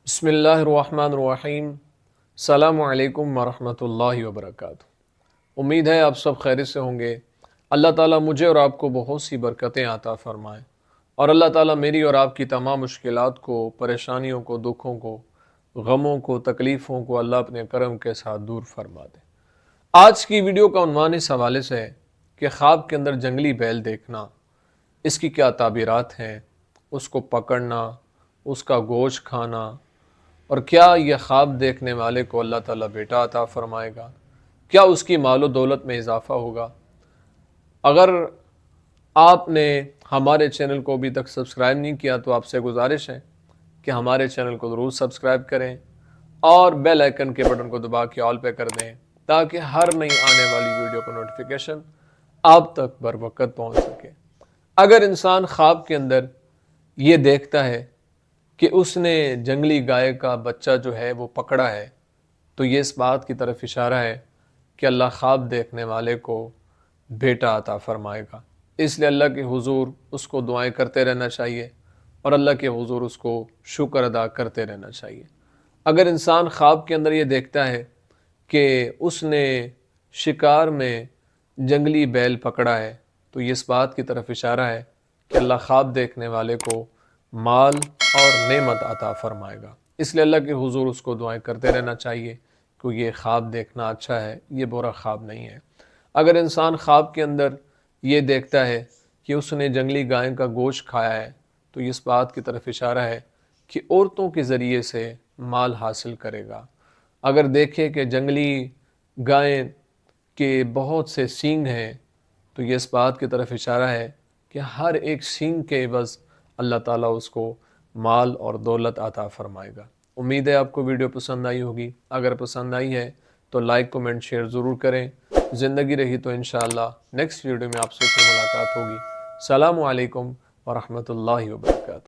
بسم اللہ الرحمن الرحیم۔ السلام علیکم ورحمۃ اللہ وبرکاتہ۔ امید ہے آپ سب خیریت سے ہوں گے۔ اللہ تعالیٰ مجھے اور آپ کو بہت سی برکتیں عطا فرمائیں، اور اللہ تعالیٰ میری اور آپ کی تمام مشکلات کو، پریشانیوں کو، دکھوں کو، غموں کو، تکلیفوں کو اللہ اپنے کرم کے ساتھ دور فرما دے۔ آج کی ویڈیو کا عنوان اس حوالے سے ہے کہ خواب کے اندر جنگلی بیل دیکھنا، اس کی کیا تعبیرات ہیں، اس کو پکڑنا، اس کا گوشت کھانا، اور کیا یہ خواب دیکھنے والے کو اللہ تعالیٰ بیٹا عطا فرمائے گا؟ کیا اس کی مال و دولت میں اضافہ ہوگا؟ اگر آپ نے ہمارے چینل کو ابھی تک سبسکرائب نہیں کیا تو آپ سے گزارش ہے کہ ہمارے چینل کو ضرور سبسکرائب کریں اور بیل آئیکن کے بٹن کو دبا کے آل پہ کر دیں، تاکہ ہر نئی آنے والی ویڈیو کا نوٹیفیکیشن آپ تک بر وقت پہنچ سکے۔ اگر انسان خواب کے اندر یہ دیکھتا ہے کہ اس نے جنگلی گائے کا بچہ جو ہے وہ پکڑا ہے، تو یہ اس بات کی طرف اشارہ ہے کہ اللہ خواب دیکھنے والے کو بیٹا عطا فرمائے گا۔ اس لیے اللہ کے حضور اس کو دعائیں کرتے رہنا چاہیے، اور اللہ کے حضور اس کو شکر ادا کرتے رہنا چاہیے۔ اگر انسان خواب کے اندر یہ دیکھتا ہے کہ اس نے شکار میں جنگلی بیل پکڑا ہے، تو یہ اس بات کی طرف اشارہ ہے کہ اللہ خواب دیکھنے والے کو مال اور نعمت عطا فرمائے گا۔ اس لیے اللہ کے حضور اس کو دعائیں کرتے رہنا چاہیے کہ یہ خواب دیکھنا اچھا ہے، یہ برا خواب نہیں ہے۔ اگر انسان خواب کے اندر یہ دیکھتا ہے کہ اس نے جنگلی گائے کا گوشت کھایا ہے، تو اس بات کی طرف اشارہ ہے کہ عورتوں کے ذریعے سے مال حاصل کرے گا۔ اگر دیکھے کہ جنگلی گائے کے بہت سے سینگ ہیں، تو یہ اس بات کی طرف اشارہ ہے کہ ہر ایک سینگ کے عوض اللہ تعالیٰ اس کو مال اور دولت عطا فرمائے گا۔ امید ہے آپ کو ویڈیو پسند آئی ہوگی۔ اگر پسند آئی ہے تو لائک، کمنٹ، شیئر ضرور کریں۔ زندگی رہی تو انشاءاللہ نیکسٹ ویڈیو میں آپ سے پھر ملاقات ہوگی۔ السلام علیکم ورحمۃ اللہ وبرکاتہ۔